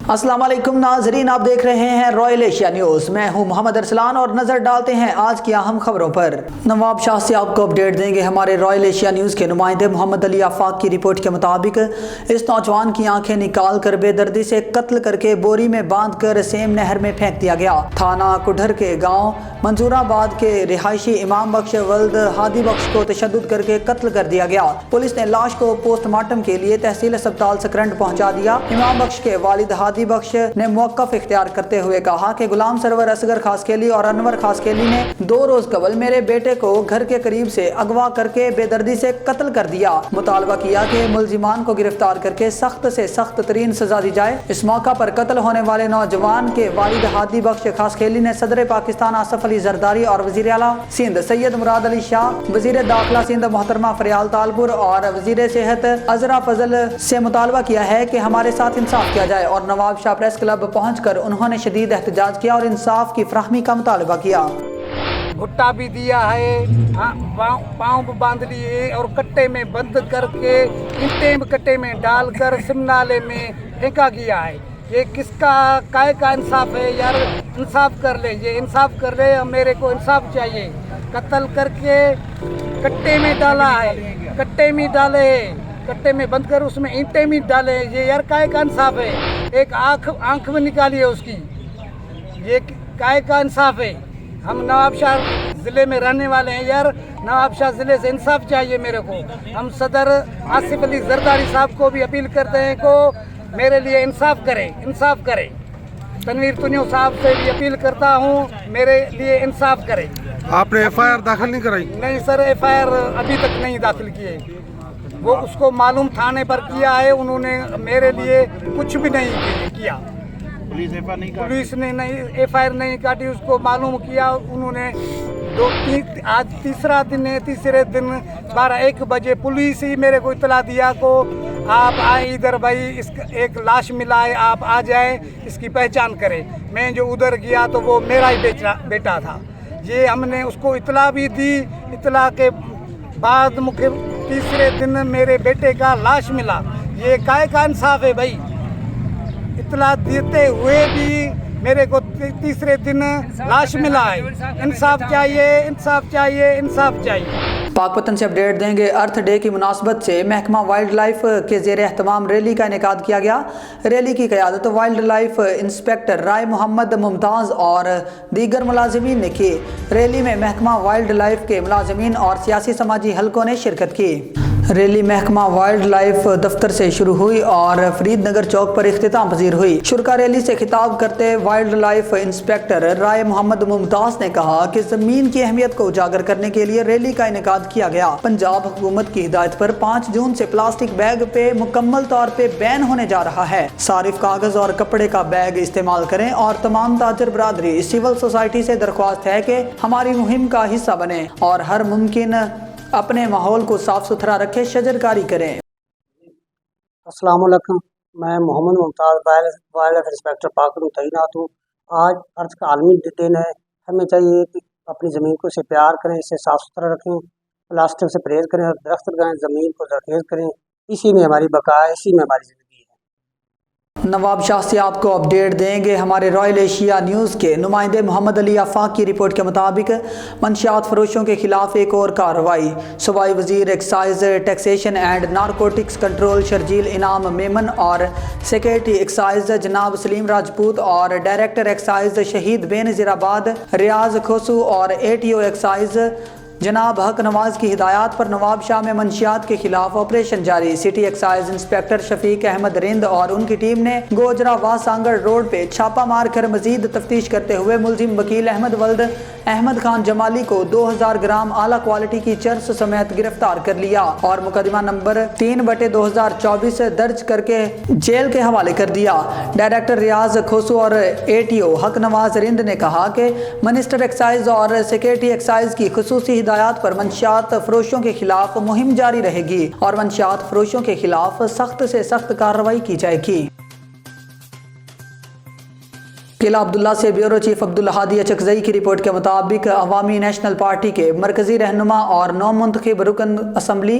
अस्सलाम वालेकुम नाजरीन, आप देख रहे हैं रॉयल एशिया न्यूज़। मैं हूं मोहम्मद अरसलान और नज़र डालते हैं आज की अहम खबरों पर। नवाब शाह से आपको अपडेट देंगे हमारे रॉयल एशिया न्यूज़ के नुमाइंदे मोहम्मद अली आफाक की रिपोर्ट के मुताबिक इस नौजवान की आंखें निकाल कर बेदर्दी से कत्ल करके बोरी में बांध कर सेम नहर में फेंक दिया गया। थाना कुढ़र के गाँव मंजूराबाद के रिहायशी इमाम बख्श वल्द हादी बख्श को तशद्दुद करके कत्ल कर दिया गया। पुलिस ने लाश को पोस्टमार्टम के लिए तहसील अस्पताल सकरंड पहुंचा दिया। इमाम बख्श के वालिद हादी बख्श ने मौक़िफ़ इख्तियार करते हुए कहा कि गुलाम सरवर असगर खासकेली और अनवर खासकेली ने 2 रोज कबल मेरे बेटे को घर के करीब से अगवा करके बेदर्दी से कत्ल कर दिया। मुतालबा किया कि मुलजिमान को गिरफ्तार करके सख्त से सख्त तरीन सजा दी जाए। इस मौका पर कत्ल होने वाले नौजवान के वालिद हादी बख्श खासकेली ने सदर पाकिस्तान आसफ अली जरदारी और वजीर आला सिंध सैयद मुराद अली शाह, वजीर दाखिला सिंध मोहतरमा फरियाल तालपुर और वजीर सेहत अजरा फजल से मुतालबा किया है कि हमारे साथ इंसाफ किया जाए और नवाब शाह प्रेस क्लब पहुंचकर उन्होंने शदीद एहतजाज किया और इंसाफ की फराहमी का मुतालबा किया। भुट्टा भी दिया है, पाँव भी बांध लिए और कट्टे में बंद करके ईंटें कट्टे में डालकर सिमनाले में फेंका गया है। ये किसका काय का इंसाफ है यार? इंसाफ कर ले, ये इंसाफ कर ले, मेरे को इंसाफ चाहिए। कत्ल करके कट्टे में डाला है, कट्टे में डाले, कट्टे में बंद कर उसमें ईंटें भी डाले, ये यार काय का इंसाफ है? एक आँख में निकाली है उसकी, ये काय का इंसाफ है? हम नवाबशाह ज़िले में रहने वाले हैं यार, नवाबशाह ज़िले से इंसाफ चाहिए मेरे को। हम सदर आसिफ अली जरदारी साहब को भी अपील करते हैं को मेरे लिए इंसाफ करें, इंसाफ करें। तनवीर तुनियो साहब से भी अपील करता हूँ मेरे लिए इंसाफ करें। आपने एफआईआर दाखिल नहीं कराई? नहीं सर, एफआईआर अभी तक नहीं दाखिल किए। वो उसको मालूम थाने पर किया है, उन्होंने मेरे लिए कुछ भी नहीं किया। पुलिस ने नहीं एफआईआर नहीं काटी, उसको मालूम किया उन्होंने। आज तीसरा दिन है, तीसरे दिन 12-1 बजे पुलिस ही मेरे को इतला दिया को आप आए इधर भाई, इसका एक लाश मिला है, आप आ जाए, इसकी पहचान करें। मैं जो उधर गया तो वो मेरा ही बेटा था। ये हमने उसको इतला भी दी, इतला के बाद मुझे तीसरे दिन मेरे बेटे का लाश मिला। ये काय का इंसाफ है भाई? इतला देते हुए भी मेरे को तीसरे दिन लाश मिला है। इंसाफ चाहिए, इंसाफ चाहिए, इंसाफ चाहिए। पाकपतन से अपडेट देंगे। अर्थ डे की मुनासबत से महकमा वाइल्ड लाइफ के ज़ेर एहतमाम रैली का इनेकाद किया गया। रैली की क़यादत वाइल्ड लाइफ इंस्पेक्टर राय मोहम्मद मुमताज़ और दीगर मुलाजिमीन ने की। रैली में महकमा वाइल्ड लाइफ के मुलाजिमीन और सियासी समाजी हलकों ने शिरकत की। रैली महकमा वाइल्ड लाइफ दफ्तर से शुरू हुई और फरीद नगर चौक पर इख्तिताम पजीर हुई। शुरका रैली से खिताब करते वाइल्ड लाइफ इंस्पेक्टर राय मोहम्मद मुमताज़ ने कहा कि ज़मीन की अहमियत को उजागर करने के लिए रैली का इनेकाद किया गया। पंजाब हुकूमत की हिदायत पर 5 जून से प्लास्टिक बैग पे मुकम्मल तौर पे बैन होने जा रहा है। सारिफ कागज और कपड़े का बैग इस्तेमाल करें और तमाम ताजर बरादरी सिविल सोसाइटी से दरख्वास्त है कि हमारी मुहिम का हिस्सा बने और हर मुमकिन अपने माहौल को साफ सुथरा रखें, शजरकारी करें। अस्सलाम वालेकुम, मैं Mohammad Mumtaz wild life inspector Pakpattan तैनात हूँ। आज अर्थ का आलमी दिन है। हमें चाहिए कि अपनी ज़मीन को इसे प्यार करें, इसे साफ़ सुथरा रखें, प्लास्टिक से परहेज़ करें और दरख्त लगाएं, ज़मीन को ज़रख़ेज़ करें। इसी में हमारी बका है, इसी में हमारी ज़िंदगी है। नवाब शाह से आपको अपडेट देंगे हमारे रॉयल एशिया न्यूज़ के नुमाइंदे मोहम्मद अली आफाक की रिपोर्ट के मुताबिक मंशियात फरोशों के खिलाफ एक और कार्रवाई। सूबाई वजीर excise taxation and narcotics control Sharjeel इनाम मेमन और सेक्रेटरी एक्साइज जनाब सलीम राजपूत और डायरेक्टर एक्साइज शहीद बेनज़ीराबाद रियाज खोसू और ATO एक्साइज जनाब हक नवाज की हिदायत पर नवाब शाह में मंशियात के खिलाफ ऑपरेशन जारी। City excise inspector Shafiq Ahmed Rind और उनकी टीम ने गोजरा वासांगड़ रोड पे छापा मार कर मजीद तफ्तीश करते हुए मुलजिम वकील अहमद वल्द अहमद खान जमाली को 2000 ग्राम आला क्वालिटी की चर्स समेत गिरफ्तार कर लिया और मुकदमा नंबर 3/2024 दर्ज करके जेल के हवाले कर दिया। डायरेक्टर रियाज खोसू और ATO हक नवाज रिंद ने कहा कि मिनिस्टर एक्साइज और सेक्रेटरी एक्साइज की खुसूसी हिदायत पर मंशियात फरोशों के खिलाफ मुहिम जारी रहेगी और मंशियात फरोशों के खिलाफ सख्त से सख्त कार्रवाई की जाएगी। किला अब्दुल्ला से ब्यूरो चीफ अब्दुल हादी अचकजई की रिपोर्ट के मुताबिक अवामी नेशनल पार्टी के मरकजी रहनुमा और नौ मुंतखब रुकन असम्बली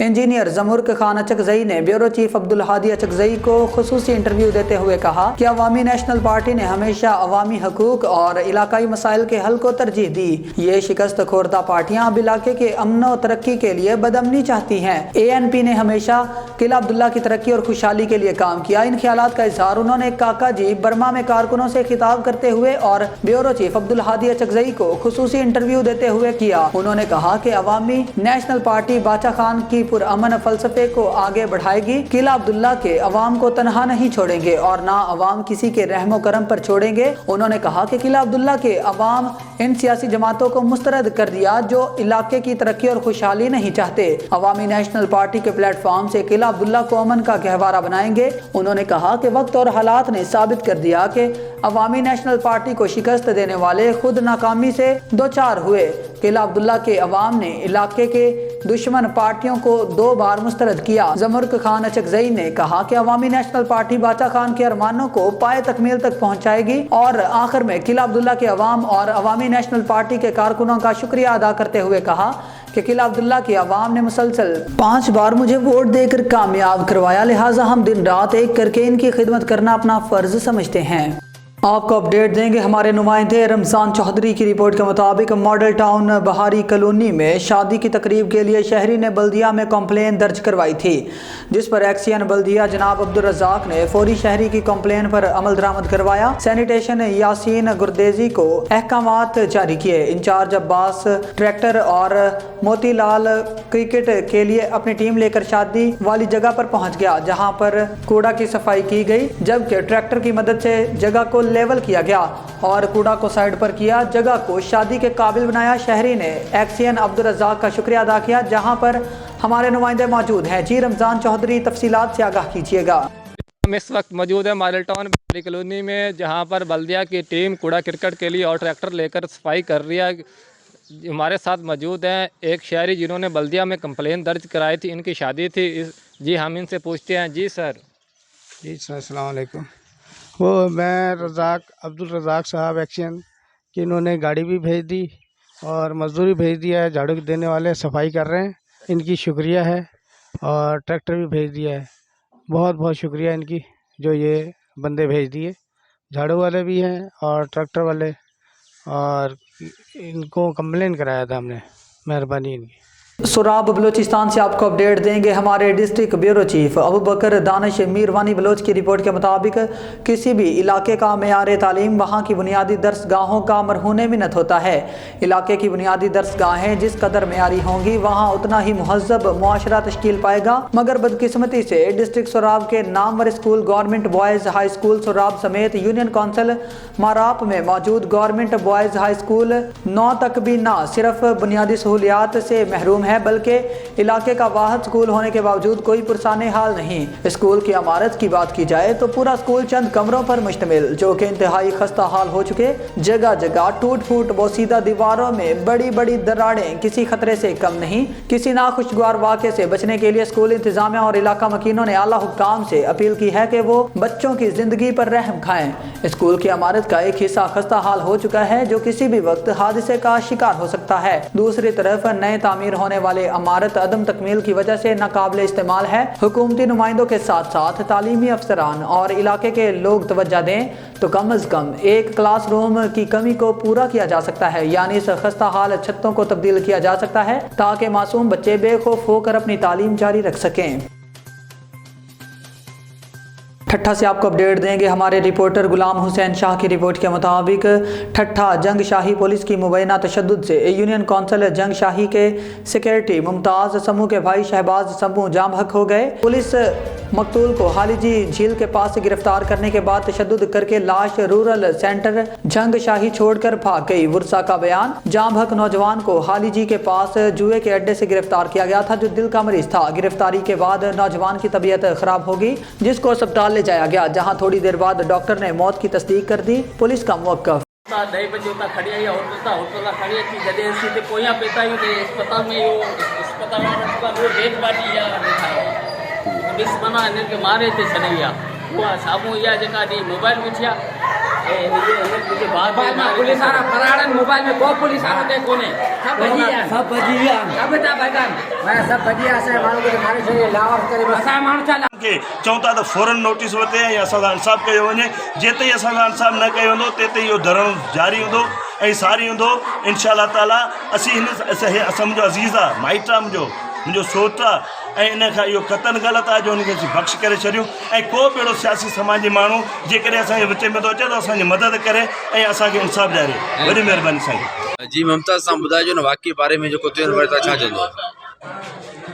इंजीनियर जमुर्क खान अचकजई ने ब्यूरो चीफ अब्दुल हादी अचकजई को खुसूसी इंटरव्यू देते हुए कहा कि अवामी नेशनल पार्टी ने हमेशा अवामी हकूक और इलाकाई मसाइल के हल को तरजीह दी। ये शिकस्त खोरदा पार्टियां अब इलाके के अमन और तरक्की के लिए बदअमनी चाहती हैं। ANP ने हमेशा किला अब्दुल्ला की तरक्की और खुशहाली के लिए काम किया। इन ख्यालात का इजहार उन्होंने काका जी बर्मा में कारकुनों से खिताब करते हुए और ब्यूरो चीफ अब्दुल हादी अचकजई को खुसूसी इंटरव्यू देते हुए किया। उन्होंने कहा कि अवामी नेशनल पार्टी बाचा खान की पुरअमन फलसफे को आगे बढ़ाएगी। किला अब्दुल्ला के अवाम को तनहा नहीं छोड़ेंगे और ना अवाम किसी के रहमो करम पर छोड़ेंगे। उन्होंने कहा कि किला अब्दुल्ला के अवाम इन सियासी जमातों को मुस्तरद कर दिया जो इलाके की तरक्की और खुशहाली नहीं चाहते। अवामी नेशनल पार्टी के प्लेटफॉर्म से किला अब्दुल्ला को अमन का गहवारा बनाएंगे। उन्होंने कहा कि वक्त और हालात ने साबित कर दिया कि अवामी नेशनल पार्टी को शिकस्त देने वाले खुद नाकामी से दो चार हुए। किला अब्दुल्ला के अवाम ने इलाके के दुश्मन पार्टियों को 2 बार मुस्तरद किया। जमुर्क खान अचकजई ने कहा कि अवामी नेशनल पार्टी बाचा खान के अरमानों को पाए तकमील तक पहुंचाएगी और आखिर में किला अब्दुल्ला के अवाम और अवामी नेशनल पार्टी के कारकुनों का शुक्रिया अदा करते हुए कहा कि किला अब्दुल्ला के अवाम ने मुसलसल 5 बार मुझे वोट देकर कामयाब करवाया, लिहाजा हम दिन रात एक करके इनकी खिदमत करना अपना फर्ज समझते हैं। आपको अपडेट देंगे हमारे नुमाइंदे रमज़ान चौधरी की रिपोर्ट के मुताबिक मॉडल टाउन बहारी कॉलोनी में शादी की तकरीब के लिए शहरी ने बल्दिया में कंप्लेन दर्ज करवाई थी, जिस पर एक्सियन बल्दिया जनाब अब्दुल रज़ाक ने फौरी शहरी की कंप्लेन पर अमल दरामद करवाया। सैनिटेशन यासीन गुरदेजी को अहकामात जारी किए। इंचार्ज अब्बास ट्रैक्टर और मोतीलाल क्रिकेट के लिए अपनी टीम लेकर शादी वाली जगह पर पहुंच गया, जहां पर कूड़ा की सफाई की गई, जबकि ट्रैक्टर की मदद से जगह को लेवल किया गया और कूड़ा को साइड पर किया, जगह को शादी के काबिल बनाया। शहरी ने एक्सियन अब्दुल रज़ाक का शुक्रिया अदा किया, जहां पर हमारे नुमाइंदे मौजूद हैं। जी रमज़ान चौधरी, तफसीलात से आगाह कीजिएगा। हम इस वक्त मौजूद है मॉडल टाउन बहारी कॉलोनी में, जहां पर बल्दिया की टीम कूड़ा क्रिकेट के लिए और ट्रैक्टर लेकर सफाई कर रही है। हमारे साथ मौजूद हैं एक शहरी जिन्होंने बल्दिया में कंप्लेन दर्ज कराई थी, इनकी शादी थी। जी हम इनसे पूछते हैं। जी सर। जी सर, अस्सलाम वालेकुम। वो मैं अब्दुल रज़ाक साहब एक्शन कि इन्होंने गाड़ी भी भेज दी और मजदूरी भेज दिया है, झाड़ू देने वाले सफाई कर रहे हैं, इनकी शुक्रिया है। और ट्रैक्टर भी भेज दिया है, बहुत बहुत शुक्रिया इनकी जो ये बंदे भेज दिए। झाड़ू वाले भी हैं और ट्रैक्टर वाले, और इनको कंप्लेन कराया था हमने, मेहरबानी इनकी। सुराब बलोचिस्तान से आपको अपडेट देंगे हमारे डिस्ट्रिक्ट ब्यूरो चीफ अबू बकर दानिश मीरवानी बलोच की रिपोर्ट के मुताबिक किसी भी इलाके का मेयार तालीम वहाँ की बुनियादी दरसगाहों का मरहून मिन्नत होता है। इलाके की बुनियादी दरसगाहें जिस कदर मेयारी होंगी वहाँ उतना ही महज़ब मुआशरा तश्कील पाएगा, मगर बदकिस्मती से डिस्ट्रिक्ट सुराब के नामवर school government boys high school Surab समेत यूनियन कौंसिल माराप में मौजूद गवर्नमेंट बॉयज़ हाई स्कूल 9 तक भी ना सिर्फ बुनियादी सहूलियात से महरूम है, बल्कि इलाके का वाहिद स्कूल होने के बावजूद कोई पुरसाने हाल नहीं। स्कूल की इमारत की बात की जाए तो पूरा स्कूल चंद कमरों पर मुश्तमिल, जो कि इंतहाई खस्ता हाल हो चुके। जगह जगह टूट फूट बोसीदा दीवारों में बड़ी बड़ी दरारें किसी खतरे से कम नहीं। किसी नाखुशगवार वाक़े से बचने के लिए स्कूल इंतजामिया और इलाका मकीनों ने आला हुक्काम से अपील की है कि वो बच्चों की जिंदगी पर रहम खाएं। स्कूल की इमारत का एक हिस्सा खस्ता हाल हो चुका है, जो किसी भी वक्त हादसे का शिकार हो सकता है। दूसरी तरफ नए तामीर होने वाले इमारत अदम तकमील की वजह से नाकाबिले इस्तेमाल है। हुकूमती नुमाइंदों के साथ साथ तालीमी अफसरान और इलाके के लोग तवज्जो दें तो कम अज कम एक क्लास रूम की कमी को पूरा किया जा सकता है, यानी इस खस्ता हाल छतों को तब्दील किया जा सकता है ताकि मासूम बच्चे बेखौफ होकर अपनी तालीम जारी रख सकें। ठट्ठा से आपको अपडेट देंगे हमारे रिपोर्टर गुलाम हुसैन शाह की रिपोर्ट के मुताबिक ठट्ठा जंग शाही पुलिस की मुबैना तशद्दुद से यूनियन कौंसिल जंग शाही के सेक्रेटरी मुमताज़ समूह के भाई शहबाज समूह जाम हक हो गए। पुलिस मकतूल को हालीजी झील के पास से गिरफ्तार करने के बाद तशद्दुद करके लाश रूरल सेंटर जंग शाही छोड़कर भाग गई। वर्सा का बयान। जाम हक नौजवान को हालीजी के पास जुए के अड्डे से गिरफ्तार किया गया था, जो दिल का मरीज था। गिरफ्तारी के बाद नौजवान की तबीयत खराब होगी, जिसको अस्पताल ले जाया गया, जहां थोड़ी देर बाद डॉक्टर ने मौत की तस्दीक कर दी। पुलिस का मुवक्कफ। 2 बजे उतना खड़ी है होटल खड़ी है कि जदे सीधे कोया पेता ही अस्पताल में यो अस्पताल का वो डेट बाटी या पुलिस मना इनके मारे थे छॾिया। उहा साम्हूं इहा जेका ॾी मोबाइल विछिया मुझे बाद में पुलिस आ रहा फराड़न मोबाइल में को पुलिस आ रहा कोने सब बजिया सब ता बगन मैं सब बजिया से मानो के मारे से लावर करे बस मानो चला के चऊं था त फौरन नोटिस वरिते ऐं असांजो इंसाफ़ कयो वञे। जेते असांजो इंसाफ़ न कयो वेंदो तेते इहो धरणो जारी हूंदो ऐं सारी हूंदो इंशाअल्लाह ताला। असीं हिन असां मुंहिंजो अज़ीज़ आहे माइट आहे मुंहिंजो सोट आहे ऐं इन खां इहो क़तल ग़लति आहे जो हुनखे असीं बख़्श करे छॾियूं ऐं को बि अहिड़ो सियासी समाज जे माण्हू जेकॾहिं असांजे विच में थो अचे त असांजी मदद करे ऐं असांखे इंसाफ़ ॾियारे। वॾी महिरबानी साईं। जी मुमताज़ सां ॿुधाइजो न वाक़ई बारे में जेको थियो वरी तव्हां छा चवंदो?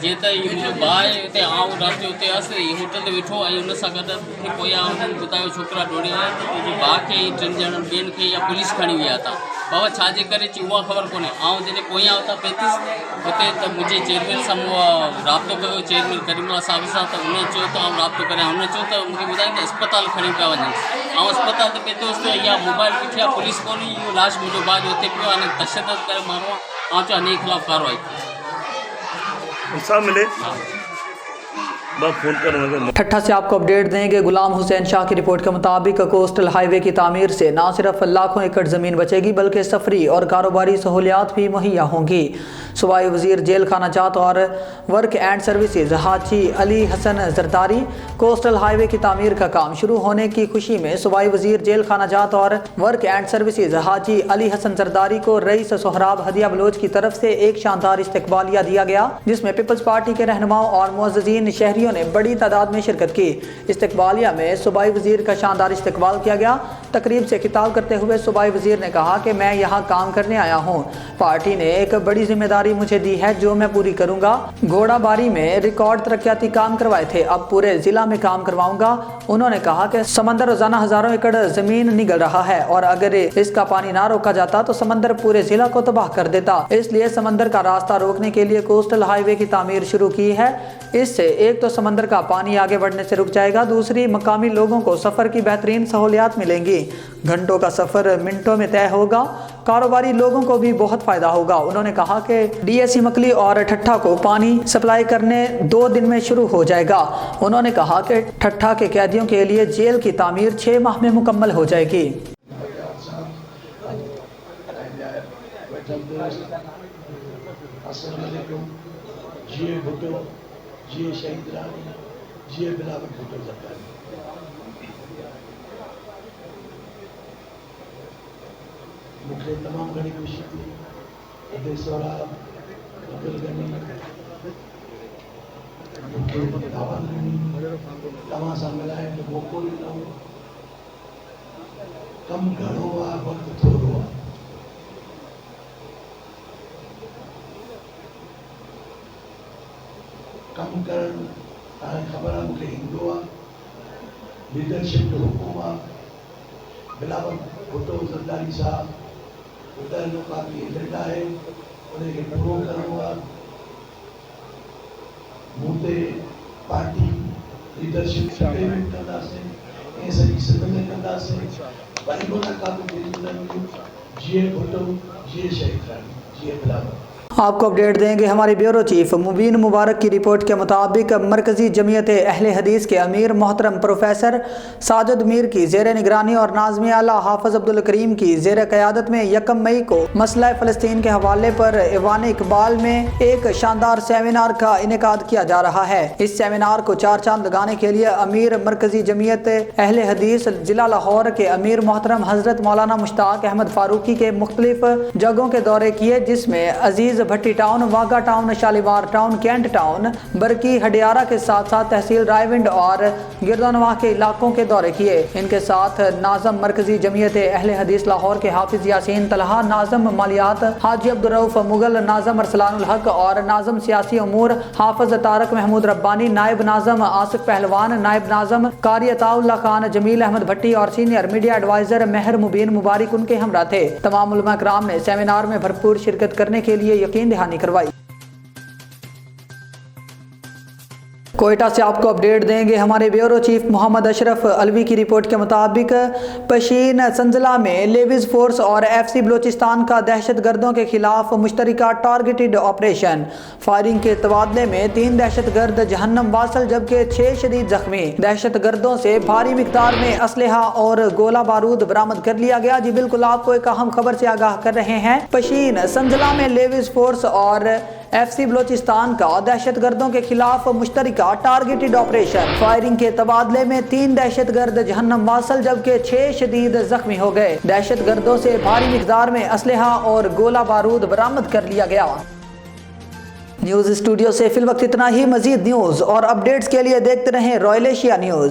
जीअं त इहो मुंहिंजो भाउ आहे हुते आउं राति जो हुते हुअसि होटल ते वेठो ऐं हुन सां गॾु मूंखे पोयां हुननि ॿुधायो छोकिरा दौड़े आया त तुंहिंजे भाउ खे ऐं 3 ॼणनि ॿियनि खे या पुलिस खणी विया था। बाबा छाजे करे चई उहा ख़बर कोन्हे। आउं जॾहिं पोयां हुतां पहुतसि हुते त मुंहिंजे चेयरमैन सां मूं राब्तो कयो चेयरमैन करीमुल्ला साहिब सां त हुन चयो त आउं राब्तो करियां। हुन चयो त मूंखे ॿुधाईं त अस्पताल खणी पिया वञनि। ऐं अस्पताल ते पहुतुसि त इहा मोबाइल किथे आहे पुलिस कोन्हे इहो लाश मुंहिंजो भाउ जो हुते पियो आहे तशदद करे माण्हू आहे। आउं चयो हिन जे ख़िलाफ़ु कार्रवाई इंसाफ़ मिले फोन कर। ठट्ठा से आपको अपडेट देंगे। गुलाम हुसैन शाह की रिपोर्ट के मुताबिक कोस्टल हाईवे की तामीर से न सिर्फ लाखों एकड़ ज़मीन बचेगी बल्कि सफरी और कारोबारी सहूलियात भी मुहैया होंगी। सूबाई वज़ीर जेल खाना जात और work and services Haji Ali Hasan Zardari coastal highway की तामीर का काम शुरू होने की खुशी में सूबाई वज़ीर जेल खाना जात और work and services Haji Ali Hasan Zardari को रईस सोहराब हदिया बलोच की तरफ से एक शानदार इस्तकबालिया दिया गया, जिसमें पीपल्स पार्टी के रहनुमाओं और मुअज़्ज़िज़ीन शहरियों ने बड़ी तादाद में शिरकत की। इस्तकबालिया में सूबाई वज़ीर का शानदार इस्तकबाल किया गया। तकरीब से खिताब करते हुए सूबाई वज़ीर ने कहा कि मैं यहाँ काम करने आया हूँ, पार्टी ने एक बड़ी जिम्मेदारी मुझे दी है जो मैं पूरी करूँगा। घोड़ाबारी में रिकॉर्ड तरक्याती काम करवाए थे, अब पूरे ज़िला में काम करवाऊँगा। उन्होंने कहा कि समंदर रोज़ाना हज़ारों एकड़ ज़मीन निगल रहा है और अगर इसका पानी ना रोका जाता तो समंदर पूरे ज़िला को तबाह कर देता। इसलिए समंदर का रास्ता रोकने के लिए कोस्टल हाईवे की तामीर शुरू की है। इससे एक तो समंदर का पानी आगे बढ़ने से रुक जाएगा, दूसरी मकामी लोगों को सफ़र की बेहतरीन सहूलियात मिलेंगी। घंटों का सफ़र मिनटों में तय होगा, कारोबारी लोगों को भी बहुत फ़ायदा होगा। उन्होंने कहा कि डीएससी मकली और ठट्ठा को पानी सप्लाई करने 2 दिन में शुरू हो जाएगा। उन्होंने कहा कि ठट्ठा के कैदियों के लिए जेल की तामीर 6 माह में मुकम्मल हो जाएगी। जिए शहीद रानी जिए बिलावल भुट्टो जरदारी। मूंखे तमामु घणी ख़ुशी थी अदे सोहराब अब्दुल गनी मूंखे दावत ॾिनी, तव्हां सां मिलाइण जो मौक़ो ॾिनो। कमु घणो आहे, वक़्तु थोरो आहे। कमु करणु तव्हांखे ख़बर आहे मूंखे ईंदो आहे। लीडरशिप जो हुकुम आहे। बिलावल भुट्टो ज़रदारी साहब ॿुधायल काफ़ी एजेंट आहे, उनखे पूरो करिणो आहे। मूं ते पार्टी लीडरशिप पेमेंट कंदासीं ऐं सॼी सिंध में कंदासीं। वरी मुलाक़ात जिए भुट्टो जिए शहीद रानी जिए बिलावल। आपको अपडेट देंगे हमारे ब्यूरो चीफ मुबीन मुबारक की रिपोर्ट के मुताबिक मरकजी जमीयत अहले हदीस के अमीर मोहतरम प्रोफेसर साजिद मीर की ज़ेर निगरानी और नाज़िम आला हाफिज़ अब्दुल करीम की ज़ेर क़यादत में 1 मई को मसला फ़लस्तीन के हवाले पर ईवान इकबाल में एक शानदार सेमिनार का इनेकाद किया जा रहा है। इस सेमिनार को 4 चांद लगाने के लिए अमीर मरकजी जमीयत अहले हदीस जिला लाहौर के अमीर मोहतरम हज़रत मौलाना मुश्ताक अहमद फ़ारूकी के मुख्तलिफ जगहों के दौरे किए, जिसमें Aziz Bhatti town, Wagah town, Shalimar town, cantt town, Barki, Hadiara के साथ साथ तहसील रायविंड और गिरदनवाह के इलाकों के दौरे किए। इनके साथ नाज़म मरकजी जमीयत अहले हदीस लाहौर के हाफिज यासीन तलहा, नाज़म मालियात हाजी अब्दुल रऊफ मुगल, नाज़म अरसलानुल हक और नाज़म सियासी उमूर हाफिज तारक महमूद रब्बानी, नायब नाज़म आसिफ पहलवान, नायब नाज़म कारी अताउल्लाह खान, जमील अहमद भट्टी और सीनियर मीडिया एडवाइज़र महर मुबीन मुबारक उनके हमरा थे। तमाम उलमा कराम ने सेमिनार में भरपूर शिरकत करने के लिए यकीन दहानी करवाई। कोयटा से आपको अपडेट देंगे हमारे ब्यूरो चीफ मोहम्मद अशरफ अलवी की रिपोर्ट के मुताबिक पशीन संजला में लेविस फोर्स और FC बलोचिस्तान का दहशत गर्दों के खिलाफ मुश्तरका टारगेटेड ऑपरेशन। फायरिंग के तबादले में 3 दहशत गर्द जहन्नम वासल जबकि 6 शदीद जख्मी। दहशत गर्दों से भारी मिकदार में असलहा और गोला बारूद बरामद कर लिया गया। जी बिल्कुल, आपको एक अहम खबर से आगाह कर रहे हैं। पशीन संजला में लेविस फोर्स और FC बलोचिस्तान का दहशत गर्दों के खिलाफ मुश्तरका टारगेटेड ऑपरेशन। फायरिंग के तबादले में 3 दहशत गर्द जहन्नम वासल जबकि 6 शदीद जख्मी हो गए। दहशत गर्दों से भारी मिकदार में असलहा और गोला बारूद बरामद कर लिया गया। न्यूज़ स्टूडियो से फिल वक्त इतना ही। मजीद न्यूज़ और अपडेट्स के लिए देखते रहें रॉयल एशिया न्यूज़।